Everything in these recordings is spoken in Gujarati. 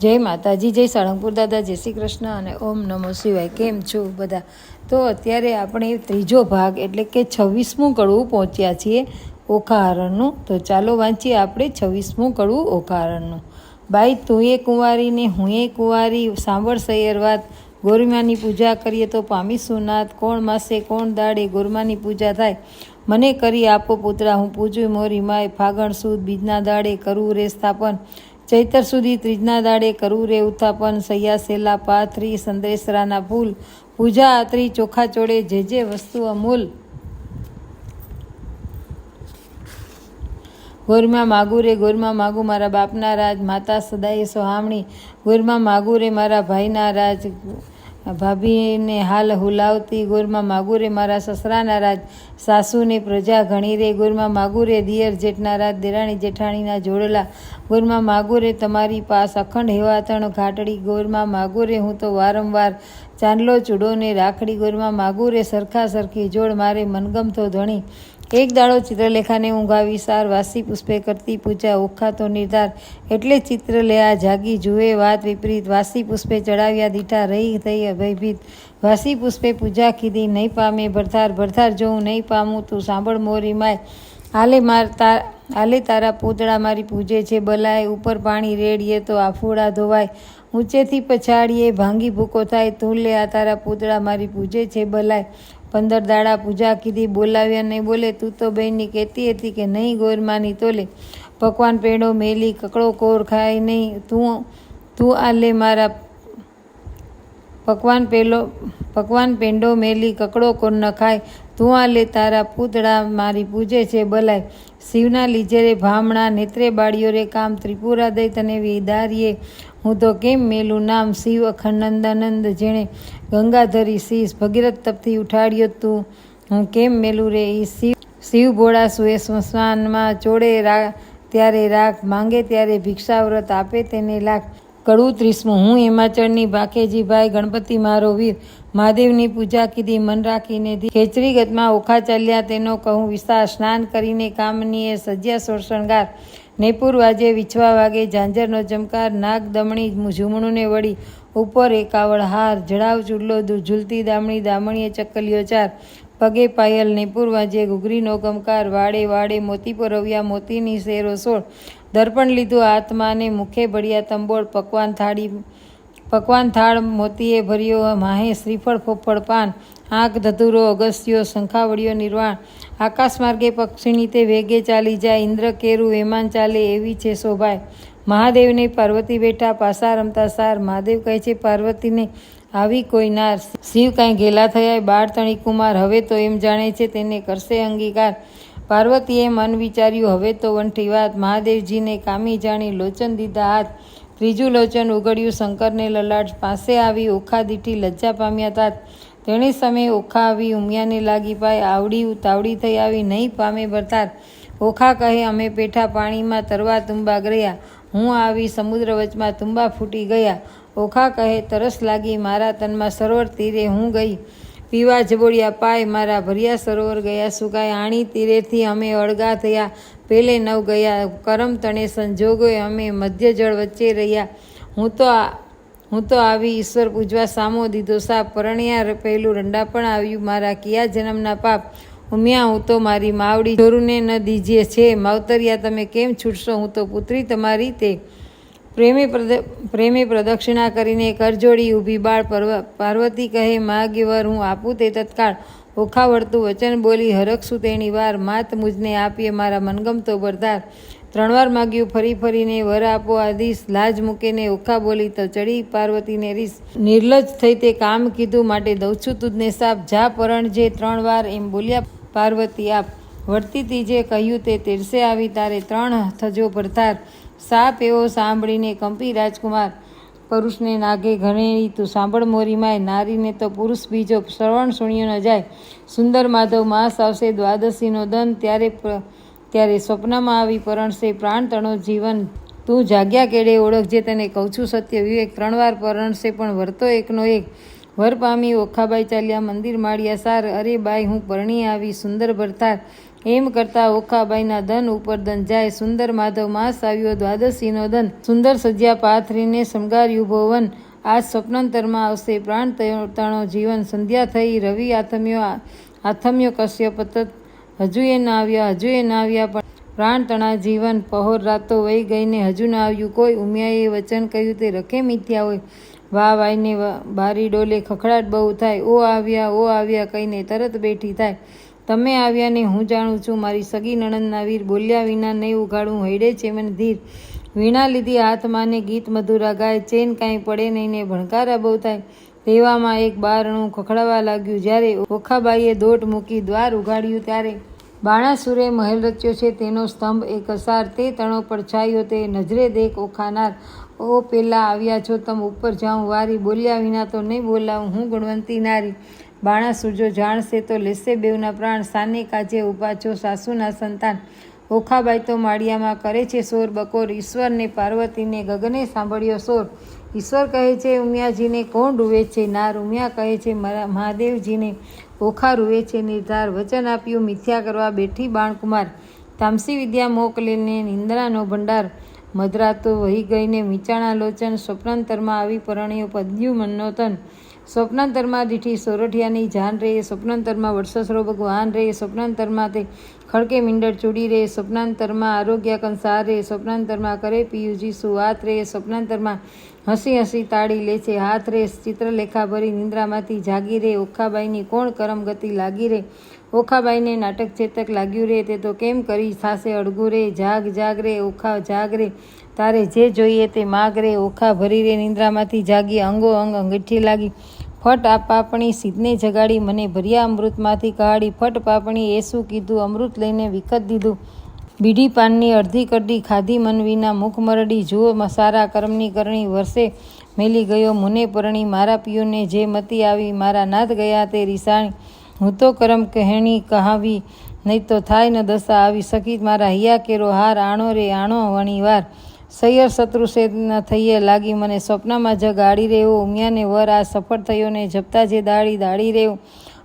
જય માતાજી, જય સાળંગપુર દાદા, જય શ્રી કૃષ્ણ અને ઓમ નમો શિવાય। કેમ છો બધા? તો અત્યારે આપણે ત્રીજો ભાગ એટલે કે 26મું કડવું પહોંચ્યા છીએ ઓખાહરણનું। તો ચાલો વાંચીએ આપણે 26મું કડવું ઓખાહરણનું। બાઈ તું એ કુંવારી ને હું એ કુંવારી, સાંભળ સૈયર વાત। ગોરમાની પૂજા કરીએ તો પામીશું નાથ। કોણ માસે કોણ દાડે ગોરમાની પૂજા થાય। મને કરી આપો પુતળા, હું પૂજું મોરી માય। ફાગણ સુદ બીજના દાડે કરવું રે સ્થાપન। ચૈતર સુધી ત્રીજના દાડે કરવું રે ઉત્થાપન। સૈયા સેલા પાથરી સંદેશરાના ફૂલ। પૂજા આતરી ચોખા ચોડે જે જે વસ્તુ અમૂલ। ગોરમાં માગું રે ગોરમાં માગું મારા બાપના રાજ। માતા સદાય સોહામણી ગોરમાં માગું રે મારા ભાઈના રાજ। ભાભીને હાલ હુલાવતી ગોરમાં માગું રે મારા સસરાના રાજ। સાસુને પ્રજા ઘણી રે ગોરમાં માગું રે દિયર જેઠના રાજ। દેરાણી જેઠાણીના જોડલા ગોરમાં માગું રે તમારી પાસ। અખંડ હેવાતણ ઘાટડી ગોરમાં માગું રે હું તો વારંવાર। ચાંદલો ચૂડો ને રાખડી ગોરમાં માગું રે સરખા સરખી જોડ। મારે મનગમતો ધણી એક દાડો ચિત્રલેખાને ઊંઘાવી સાર। વાસી પુષ્પે કરતી પૂજા ઓખા તો નિર્ધાર। એટલે ચિત્ર લે આ જાગી જુએ વાત વિપરીત। વાસી પુષ્પે ચડાવ્યા દીઠા રહી થઈ ભયભીત। વાસી પુષ્પે પૂજા કીધી નહીં પામે ભરથાર। ભરથાર જોઉં નહીં પામું તું સાંભળ મોરી માય। આલે તારા પૂતળા મારી પૂજે છે બલાય। ઉપર પાણી રેડીએ તો આફુડા ધોવાય। ઊંચેથી પછાડીએ ભાંગી ભૂકો થાય। તું લે આ તારા પૂતળા મારી પૂજે છે બલાય। 15 દાડા પૂજા કીધી બોલાવ્યા નહીં બોલે। તું તો બહેનની કહેતી હતી કે નહીં ગોરમાની તોલે। પકવાન પેંડો મેલી કકડો કોર ખાય નહીં। તું આ લે મારા પકવાન પેંડો મેલી કકડો કોર ન ખાય। તું આ લે તારા પૂતળા મારી પૂજે છે બલાય। શિવના લીજે રે ભામણા નેત્રે બાળ્યો રે કામ। ત્રિપુરા દઈ તને વિદારીએ હું તો કેમ મેલું નામ। શિવ અખંડાનંદ જેણે ગંગાધરી શીશ। ભગીરથ તપથી ઉઠાડ્યો તું હું કેમ મેલું રે ઈ શિવ ભોળા સુએ સ્મશાનમાં। ચોડે ત્યારે રાખ માંગે ત્યારે ભિક્ષાવ્રત આપે તેને લાખ। કડવું 30મું હું હિમાચળની ભાખેજી ભાઈ ગણપતિ મારો વીર। મહાદેવની પૂજા કીધી મન રાખીને ધી। ખેચરી ગતમાં ઓખા ચાલ્યા તેનો કહું વિસ્તાર। સ્નાન કરીને કામનીએ સજ્યા સોળશણગાર। નેપુર વાજે વિછવા વાગે ઝાંઝરનો ચમકાર। નાગ દમણી ઝૂમણુંને વળી ઉપર એકાવળ હાર। જડાવ ચૂડલો ઝૂલતી દામણી દામણીએ ચકલીઓ ચાર। પગે પાયલ નેપુર વાજે ઘૂઘરીનો ગમકાર। વાડે વાડે મોતી પરવ્યા મોતીની શેરો 16। દર્પણ લીધું આત્માને મુખે ભળ્યા તંબોળ। પકવાન થાળ મોતીએ ભર્યો માહે શ્રીફળ ફોફળ પાન। આંખ ધતુરો અગસ્ત્યો શંખાવળીઓ નિર્વાણ। આકાશ માર્ગે પક્ષીની તે વેગે ચાલી જાય। ઇન્દ્ર કેરું વેમાન ચાલે એવી છે શોભાય। મહાદેવને પાર્વતી બેઠા પાસા રમતા સાર। મહાદેવ કહે છે પાર્વતીને આવી કોઈ નાર। શિવ કાંઈ ઘેલા થયા બાળ તણી કુમાર। હવે તો એમ જાણે છે તેને કરશે અંગીકાર। પાર્વતીએ મન વિચાર્યું હવે તો વંઠી વાત। મહાદેવજીને કામી જાણી લોચન દીધા હાથ। ત્રીજું લોચન ઉગડ્યું શંકરને લલાટ। પાસે આવી ઓખા દીઠી લજ્જા પામ્યા તાત। તેણે સમયે ઓખા આવી ઉમિયાને લાગી પાય। આવડી ઉતાવળી થઈ આવી નહીં પામે ભરતાર। ઓખા કહે અમે પેઠા પાણીમાં તરવા તુંબા ગયા। હું આવી સમુદ્ર વચમાં તુંબા ફૂટી ગયા। ઓખા કહે તરસ લાગી મારા તનમાં સરોવર તીરે હું ગઈ। પીવા જબોળિયા પાય મારા ભર્યા સરોવર ગયા સુકાય। આણી તીરેથી અમે અળગા થયા પેલે નવ ગયા। કરમ તણે સંજોગોએ અમે મધ્ય જળ વચ્ચે રહ્યા। હું તો આવી ઈશ્વર પૂજવા સામો દીધો સાપ। પરણ્યા પહેલું રંડાપણ આવ્યું મારા કિયા જન્મના પાપ। ઉમિયા હું તો મારી માવડી ચોરુને ન દીજીએ છે। માવતરિયા તમે કેમ છૂટશો હું તો પુત્રી તમારી તે। પ્રેમે પ્રદક્ષિણા કરીને કરજોડી ઊભી બાળ। પાર્વતી કહે માગ્યવર હું આપું તે તત્કાળ। ઓખા વળતું વચન બોલી હરખશું તેણી વાર। માત મુજને આપીએ મારા મનગમતો બરદાર। 3 વાર માગ્યું ફરી ફરીને વર આપો આદિશ। લાજ મૂકીને ઓખા બોલી તો ચડી પાર્વતીને રીસ। નિર્લજ થઈ તે કામ કીધું માટે દઉં છું તુજને સાપ। જા પરણજે 3 વાર એમ બોલ્યા પાર્વતી આપ। વળતી તીજે કહ્યું તે તેરસે આવી તારે 3 થજો ભરથાર। સાપ એવો સાંભળીને કંપી રાજકુમાર। પુરુષને નાગે ઘરેણી તું સાંભળ મોરી માય। નારીને તો પુરુષ બીજો શ્રવણ સુણ્યો ન જાય। સુંદર માધવ માસ આવશે દ્વાદશીનો દન। ત્યારે સ્વપ્નમાં આવી પરણશે પ્રાણ તણો જીવન। તું જાગ્યા કેડે ઓળખજે તને કહું છું સત્ય વિવેક। 3 વાર પરણશે પણ વરતો એકનો એક। વર પામી ઓખાબાઈ ચાલ્યા મંદિર માળિયા સાર। અરે બાઈ હું પરણી આવી સુંદર ભરથાર। એમ કરતા ઓખાબાઈના ધન ઉપર ધન જાય. સુંદર માધવ માસ આવ્યો દ્વાદશીનો ધન, સુંદર સજ્યા પાથરીને શણગાર્યું ભુવન. આજ સ્વપ્નાંતરમાં આવશે પ્રાણ તણો જીવન. સંધ્યા થઈ રવિ આથમ્યો કશ્યપ તત. હજુએ ના આવ્યા પણ પ્રાણ તણા જીવન. પહોર રાતો વહી ગઈને હજુ ના આવ્યું કોઈ. ઉમિયાએ વચન કહ્યું તે રખે મિથ્યા હોય. વાવ આઈને બારી ડોલે ખખડાટ બહુ થાય. ઓ આવ્યા કહીને તરત બેઠી થાય. તમે આવ્યા ને હું જાણું છું મારી સગી નણંદના વીર. બોલ્યા વિના નહીં ઉઘાડું હૈડે છે મને ધીર. વીણા લીધી હાથમાં ને ગીત મધુરા ગાય. ચેન કાંઈ પડે નહીં ને ભણકારા બહુ થાય. તેવામાં એક બારણું ખખડાવા લાગ્યું જ્યારે. ઓખાબાઈએ દોટ મૂકી દ્વાર ઉઘાડ્યું ત્યારે. બાણાસુરે મહેલ રચ્યો છે તેનો સ્તંભ એક અસાર. તે તણો પડછાયો તે નજરે દેખ ઓખાનાર. ઓ પેલા આવ્યા છો તમ ઉપર જાઉં વારી. બોલ્યા વિના તો નહીં બોલાવું હું ગુણવંતી નારી. બાણાસુર જો જાણશે તો લેશે બેવના પ્રાણ. સાને કાજે ઊભા છો સાસુના સંતાન. ઓખાબાઈ તો માળિયામાં કરે છે સોર બકોર. ઈશ્વરને પાર્વતીને ગગને સાંભળ્યો સોર. ઈશ્વર કહે છે ઉમિયાજીને કોણ રૂવે છે નાર. ઉમિયા કહે છે મહાદેવજીને ઓખા રૂવે છે નિર્ધાર. વચન આપ્યું મિથ્યા કરવા બેઠી બાણકુમાર. તામસી વિદ્યા મોકલીને નિંદ્રાનો ભંડાર. મધરાતો વહી ગઈને મીચાણા લોચન. સ્વપ્નાંતરમાં આવી પરણ્યો પદ્યું મનનો તન. સ્વપ્નાંતરમાં દીઠી સોરઠિયાની જાન રે. સ્વપ્નાંતરમાં વર્ષસરો ભગવાન રે. સ્વપ્નાંતરમાં તે ખડકે મીંડળ ચૂડી રે. સ્વપ્નાંતરમાં આરોગ્ય કંસાર રે. સ્વપ્નાંતરમાં કરે પિયુજી સુવાત રે. સ્વપ્નાંતરમાં હસી તાળી લે છે હાથ રે. ચિત્રલેખા ભરી નિંદ્રામાંથી જાગી રે. ઓખાબાઈની કોણ કરમ ગતિ લાગી રે. ઓખાબાઈને નાટક ચેતક લાગ્યું રે. તે તો કેમ કરી થાશે અડગું રે. જાગ રે ઓખા જાગ રે. તારે જે જોઈએ તે માગ રે. ઓખા ભરી રે નિંદ્રામાંથી જાગી. અંગો અંગ અંગીઠી લાગી. ફટ પાપણી સિદ્ધને જગાડી. મને ભર્યા અમૃતમાંથી કાઢી. ફટ પાપણી એ શું કીધું અમૃત લઈને વિખત દીધું. બીડી પાનની અડધી કડી ખાધી મન વિના મુખ મરડી. જુઓ સારા કર્મની કરણી વર્ષે મેલી ગયો મુને પરણી. મારા પિયોને જે મતી આવી મારા નાથ ગયા તે રીસાણી. હું તો કરમ કહેણી કહાવી નહીં તો થાય ન દશા આવી. સખી મારા હૈયા કેરો હાર. આણો રે આણો વણીવાર. સૈયર શત્રુ સે ન થઈએ લાગી મને. સ્વપ્નમાં જગ આડી રહ્યો ઉમિયાને વર. આ સફળ થયો ને જપતા જે દાડી રહ્યો.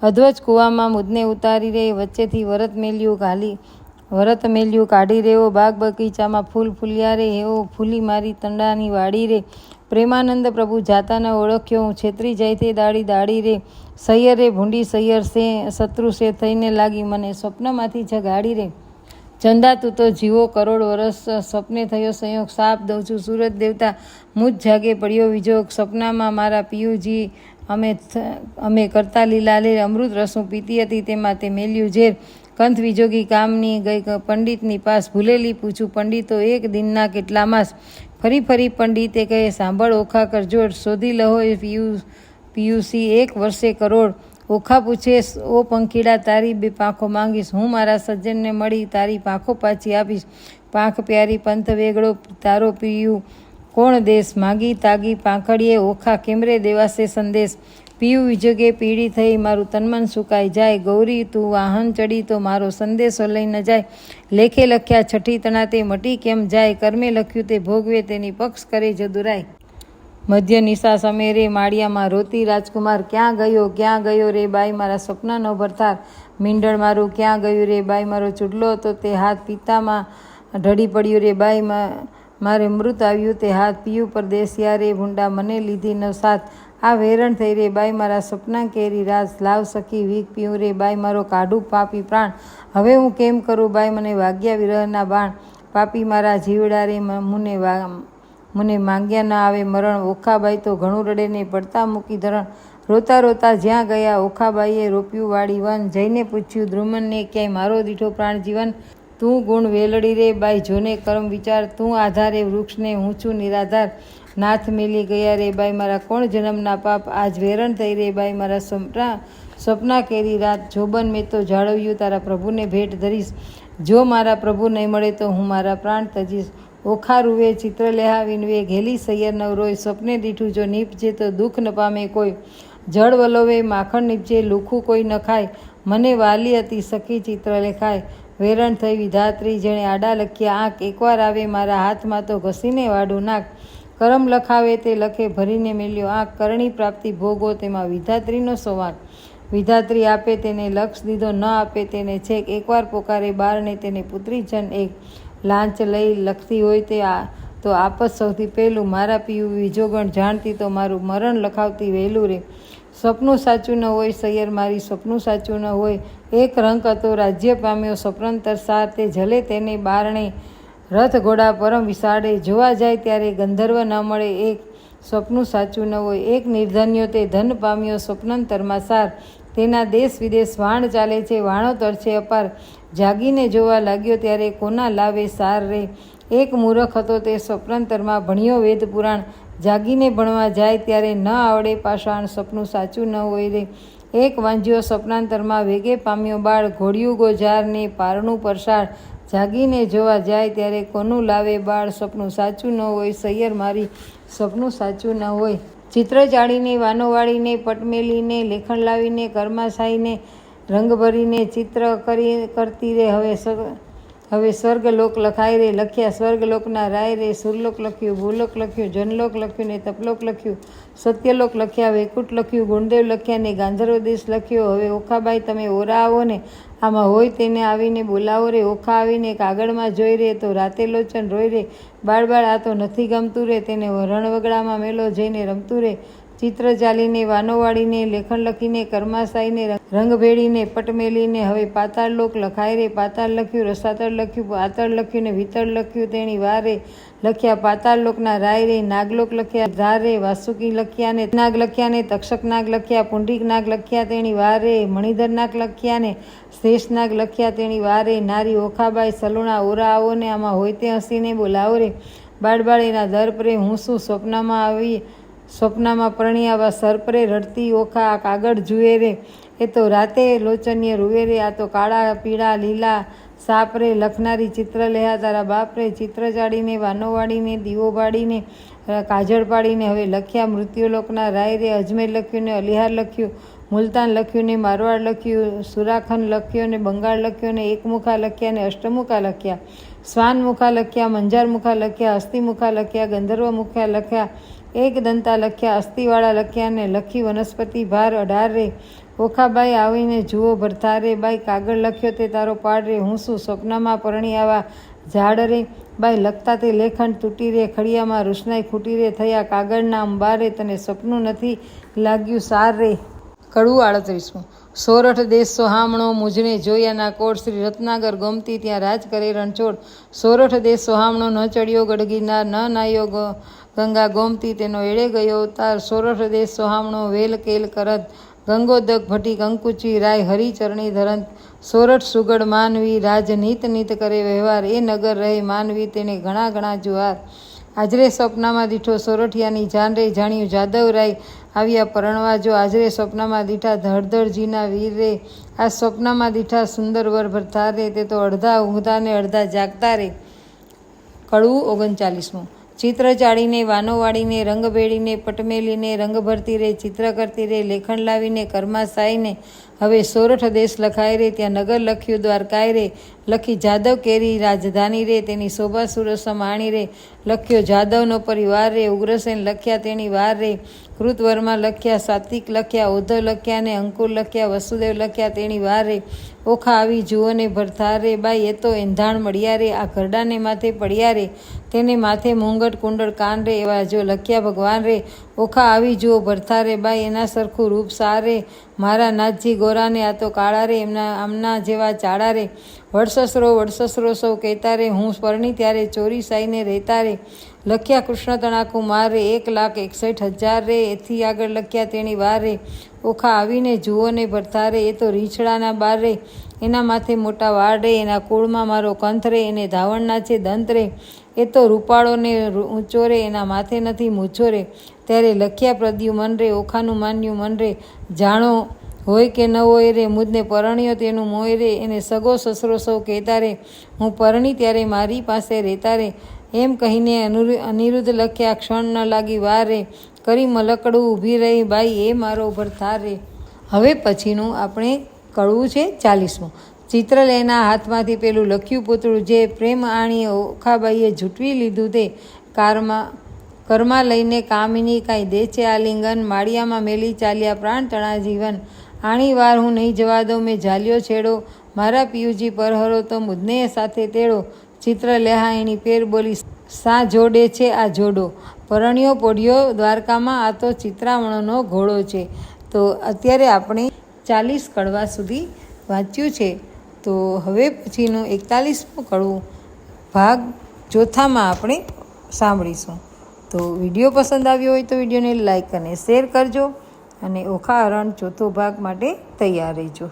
અધ્વજ કૂવામાં મુદને ઉતારી રે. વચ્ચેથી વરત મેલ્યું કાઢી રહ્યો. બાગ બગીચામાં ફૂલ ફૂલ્યા રે. એવો ફૂલી મારી તંડાની વાડી રે. પ્રેમાનંદ પ્રભુ જાતા ન ઓળખ્યો હું. છેતરી જાય તે દાડી રે. સૈયર રે ભૂંડી સૈયર સે શત્રુ સે થઈને લાગી મને. સ્વપ્નમાંથી જગાડી રે. ચંદા તું તો જીવો કરોડ વરસ. સપને થયો સંયોગ સાપ દઉં છું સૂરજ દેવતા મુજ જાગે પડ્યો વિજોગ. સપનામાં મારા પિયુજી અમે કરતા લીલા લેર. અમૃત રસું પીતી હતી તેમાં તે મેલ્યું ઝેર. કંથ વિજોગી કામની ગઈ પંડિતની પાસ. ભૂલેલી પૂછું પંડિતો એક દિનના કેટલા માસ. ફરી પંડિતે કહે સાંભળ ઓખા કરજોડ. શોધી લહો પિયુસી એક વર્ષે કરોડ. ઓખા પૂછે ઓ પંખીડા તારી બે પાંખો માંગીશ. હું મારા સજ્જનને મળી તારી પાંખો પાછી આપીશ. પાંખ પ્યારી પંથ વેગળો તારો પિયું કોણ દેશ. માગી તાગી પાંખડીએ ઓખા કેમરે દેવાશે સંદેશ. પિયું વિજોગે પીડી થઈ મારું તનમન સુકાઈ જાય. ગૌરી તું વાહન ચડી તો મારો સંદેશો લઈ ન જાય. લેખે લખ્યા છઠ્ઠી તણા તે મટી કેમ જાય. કર્મે લખ્યું તે ભોગવે તેની પક્ષ કરે જદુરાય. મધ્ય નિશા સમે રે માળિયામાં રોતી રાજકુમાર. ક્યાં ગયો રે બાઈ મારા સપનાનો ભરતાર. મીંડળ મારું ક્યાં ગયું રે બાઈ મારો ચૂડલો હતો તે હાથ પિતામાં ઢળી પડ્યું રે બાઈ. મારે મૃત આવ્યું તે હાથ. પીયું પરદેશિયા રે ભૂંડા મને લીધી ન સાથ. આ વેરણ થઈ રે બાઈ મારા સપના કેરી રાજ. લાવ સખી વીક પીવું રે બાઈ મારો કાઢું પાપી પ્રાણ. હવે હું કેમ કરું બાઈ મને વાગ્યા વિરહના બાણ. પાપી મારા જીવડા રે મને માંગ્યા ન આવે મરણ. ઓખાબાઈ તો ઘણું રડે ને પડતા મૂકી ધરણ. રોતા જ્યાં ગયા ઓખાબાઈએ રોપ્યું વાડી વન. જઈને પૂછ્યું દ્રુમનને ક્યાંય મારો દીઠો પ્રાણ જીવન. તું ગુણ વેલડી રે બાઈ જોને કર્મ વિચાર. તું આધારે વૃક્ષને હું છું નિરાધાર. નાથ મેલી ગયા રે બાઈ મારા કોણ જન્મના પાપ. આજ વેરણ થઈ રે બાઈ મારા સપના કેરી રાત. જોબન મેં તો જાળવ્યું તારા પ્રભુને ભેટ ધરીશ. જો મારા પ્રભુ નહીં મળે તો હું મારા પ્રાણ તજીશ. ઓખા રૂવે ચિત્રલેહા વિનવે ઘેલી સૈયર નવરોય. સપને દીઠું જો નીપજે તો દુઃખ ન પામે કોઈ. જળ વલોવે માખણ નીપજે લુખું કોઈ ન ખાય. મને વાલી હતી સખી ચિત્રલેખાય. વેરણ થઈ વિધાત્રી જેણે આડા લખ્યા આંખ. એકવાર આવે મારા હાથમાં તો ઘસીને વાડું નાખ. કરમ લખાવે તે લખે ભરીને મેલ્યો આંખ. કરણી પ્રાપ્તિ ભોગો તેમાં વિધાત્રીનો સંવાદ. વિધાત્રી આપે તેને લક્ષ દીધો, ન આપે તેને છેક. એકવાર પોકારે બારને તેને પુત્રીજન એક. લાંચ લઈ લખતી હોય તો આપત સૌથી પહેલું. મારા પીવું વિજોગણ જાણતી તો મારું મરણ લખાવતી વહેલું રે. સપનું સાચું ન હોય સૈયર મારી, સપનું સાચું ન હોય. એક રંક હતો રાજ્ય પામ્યો સપનંતર સાર, તે જલે તેને બારણે રથ ઘોડા પરમ વિસાડે. જોવા જાય ત્યારે ગંધર્વ ન મળે એક, સપનું સાચું ન હોય. એક નિર્ધન્યો તે ધન પામ્યો સપનંતરમાં સાર, તેના દેશ વિદેશ વાણ ચાલે છે વાણો તરછે અપાર. જાગીને જોવા લાગ્યો ત્યારે કોના લાવે સાર રે. એક મૂરખ હતો તે સપનંતરમાં ભણ્યો વેદ પુરાણ, જાગીને ભણવા જાય ત્યારે ન આવડે પાષાણ, સપનું સાચું ન હોય રે. એક વાંજ્યો સપનાંતરમાં વેગે પામ્યો બાળ, ઘોડિયું ગોજાર ને પારણું પરસાળ. જાગીને જોવા જાય ત્યારે કોનું લાવે બાળ, સપનું સાચું ન હોય સૈયર મારી, સપનું સાચું ન હોય. ચિત્ર ચાળીને વાનો વાળીને પટ મેલીને લેખણ લાવીને કર્માશાહીને રંગ ભરીને ચિત્ર કરતી રે. હવે સ્વર્ગલોક લખાય રે. લખ્યા સ્વર્ગલોકના રાય રે. સુરલોક લખ્યું, ભૂલોક લખ્યું, જનલોક લખ્યું ને તપલોક લખ્યું, સત્યલોક લખ્યા, વૈકુંઠ લખ્યું, ગુણદેવ લખ્યા ને ગાંધર્વ દેશ લખ્યો. હવે ઓખાબાઈ તમે ઓરા આવો ને, આમાં હોય તેને આવીને બોલાવો રે. ઓખા આવીને કાગળમાં જોઈ રે તો રાતે લોચન રોય રે. બાળ આ તો નથી ગમતું રે, તેને રણવગડામાં મેલો જઈને રમતું રે. ચિત્ર ચાલીને વાનો વાળીને લેખન લખીને કર્માશાહીને રંગ ભેળીને પટ મેલીને હવે પાતાળ લોક લખાય રે. પાતાળ લખ્યું, રસાતળ લખ્યું, પાતળ લખ્યું ને વિતળ લખ્યું તેની વાર રે. લખ્યા પાતાળ લોકના રાય રે. નાગલોક લખ્યા ધાર રે. વાસુકી લખ્યા ને નાગ લખ્યા ને તક્ષક નાગ લખ્યા, પુંડરીક નાગ લખ્યા તેની વાર રે. મણિધર નાગ લખ્યા ને શેષ નાગ લખ્યા તેની વાર રે. નારી ઓખાબાઈ સલુણા ઓરા આવો ને, આમાં હોય તે હસીને બોલાવો રે. બાળ એના દર્પ રે. હું શું સ્વપ્નમાં પરણી આવા સર્પરે. રડતી ઓખા આ કાગળ જુએ રે, એ તો રાતે લોચનીય રૂવે રે. આ તો કાળા પીળા લીલા સાપ રે. લખનારી ચિત્ર લેહા તારા બાપ રે. ચિત્ર ચાડીને વાનો વાળીને દીવો બાળીને કાજળ પાડીને હવે લખ્યા મૃત્યુલોકના રાય રે. અજમેર લખ્યું ને અલિહાર લખ્યું, મુલતાન લખ્યું ને મારવાડ લખ્યું, સુરાખંડ લખ્યો ને બંગાળ લખ્યો ને એકમુખા લખ્યા ને અષ્ટમુખા લખ્યા, સ્વાનમુખા લખ્યા, મંજારમુખા લખ્યા, અસ્થિમુખા લખ્યા, ગંધર્વ મુખ્યા લખ્યા, એક દંતા લખ્યા, અસ્થિવાળા લખ્યા ને લખી વનસ્પતિ ભાર 18 રે. ઓખાબાઈ આવીને જુઓ ભરથાર રે. બાઈ કાગળ લખ્યો તે તારો પાડ રે. હું શું સ્વપ્નમાં પરણી આવા ઝાડ રે. બાઈ લખતા તે લેખન તૂટી રે. ખડિયામાં રૂસનાઈ ખૂટી રે. થયા કાગળના અંબાર રે. તને સપનું નથી લાગ્યું સાર રે. કડવું 38. સોરઠ દેશ સોહામણો મુજને જોયાના કોટ, શ્રી રત્નાગર ગોમતી ત્યાં રાજ કરે રણછોડ. સોરઠ દેશ સોહામણો ન ચડ્યો ગઢગિરનાર, ન નાયો ગંગા ગોમતી તેનો એળે ગયો અવતાર. સોરઠ દેશ સોહામણો વેલ કેલ કરત, ગંગોદક ભટી કંકુચી રાય હરિચરણી ધરંત. સોરઠ સુગડ માનવી રાજ નીત નીત કરે વ્યવહાર, એ નગર રહે માનવી તેને ઘણા ઘણા જુહાર. આજરે સ્વપ્નમાં દીઠો સોરઠિયાની જાન રે. જાણ્યું જાદવ રાય આવ્યા પરણવા જો, આજરે સ્વપ્નમાં દીઠા ધડધડજીના વીર રે. આ સ્વપ્નમાં દીઠા સુંદર વર ભરથાર રે. તે તો અડધા ઊંઘતા ને અડધા જાગતા રે. કડવું 39. ચિત્ર ચાળીને વાનો વાળીને રંગ ભેળીને પટમેલીને રંગ ભરતી રે. ચિત્ર કરતી રે. લેખણ લાવીને કર્માશાહીને હવે સોરઠ દેશ લખાય રે. ત્યાં નગર લખ્યું દ્વારકાય રે. લખી જાદવ કેરી રાજધાની રે. તેની શોભા સુરસ માણી રે. લખ્યો જાદવનો પરિવાર રે. ઉગ્રસેન લખ્યા તેની વાર રે. કૃતવર્મા લખ્યા, સાત્વિક લખ્યા, ઉદ્ધવ લખ્યા ને અંકુર લખ્યા, વસુદેવ લખ્યા તેની વાર રે. ઓખા આવી જુઓ ને ભરથાર રે. બાઈ એ તો એંધાણ મળ્યા રે. આ ઘરડાને માથે પડ્યા રે. તેને માથે મુંગટ કુંડળ કાન રે. એવા જો લખ્યા ભગવાન રે. ઓખા આવી જુઓ ભરથાર રે. બાઈ એના સરખું રૂપ સાર રે. મારા નાથજી ગોરાને આ તો કાળા રે. આમના જેવા ચાળા રે. વડસસરો સૌ કહેતા રે. હું પરણી ત્યારે ચોરી સાઈને રહેતા રે. લખ્યા કૃષ્ણ તણાકુ માર રે. 1,61,000 રે. એથી આગળ લખ્યા તેની વાર રે. ઓખા આવીને જુઓ ને ભરથાર રે. એ તો રીંછડાના બાર રે. એના માથે મોટા વાળ રે. એના કુળમાં મારો કંથ રે. એને ધાવણના છે દંત રે. એ તો રૂપાળો ને ઊંચો રે. એના માથે નથી મૂછો રે. ત્યારે લખ્યા પ્રદ્યુમન રે. ઓખાનું માન્યું મન રે. જાણો હોય કે ન હોય રે. મુજને પરણ્યો તેનું મોય રે. એને સગો સસરો સૌ કહેતા રે. હું પરણી ત્યારે મારી પાસે રહેતા રે. એમ કહીને અનિરુદ્ધ લખ્યા ક્ષણ ન લાગી વાર રે. કરી મલકડું ઊભી રહી બાઈ એ મારો ભરથાર રે. હવે પછીનું આપણે કડવું છે 40. ચિત્રલેના હાથમાંથી પેલું લખ્યું પૂતળું જે પ્રેમ આણી ઓખાબાઈએ ઝૂંટવી લીધું તે કરમાં લઈને કામિની કાંઈ દે છે આલિંગન. માળિયામાં મેલી ચાલ્યા પ્રાણ તણા જીવન. આણી વાર હું નહીં જવા દઉં મેં ઝાલ્યો છેડો, મારા પિયુજી પરહરો તો મુદને સાથે તેડો. ચિત્ર લેહા એની પેર બોલી, સા જોડે છે આ જોડો. પરણ્યો પોઢ્યો દ્વારકામાં, આ તો ચિત્રામણનો ઘોડો છે. તો અત્યારે આપણે 40 કડવા સુધી વાંચ્યું છે. તો હવે પછીનું 41મું કડવું ભાગ ચોથામાં આપણે સાંભળીશું. તો વિડીયો પસંદ આવ્યો હોય તો વિડીયોને લાઈક અને શેર કરજો, અને ઓખા હરણ ચોથો ભાગ માટે તૈયાર રહેજો.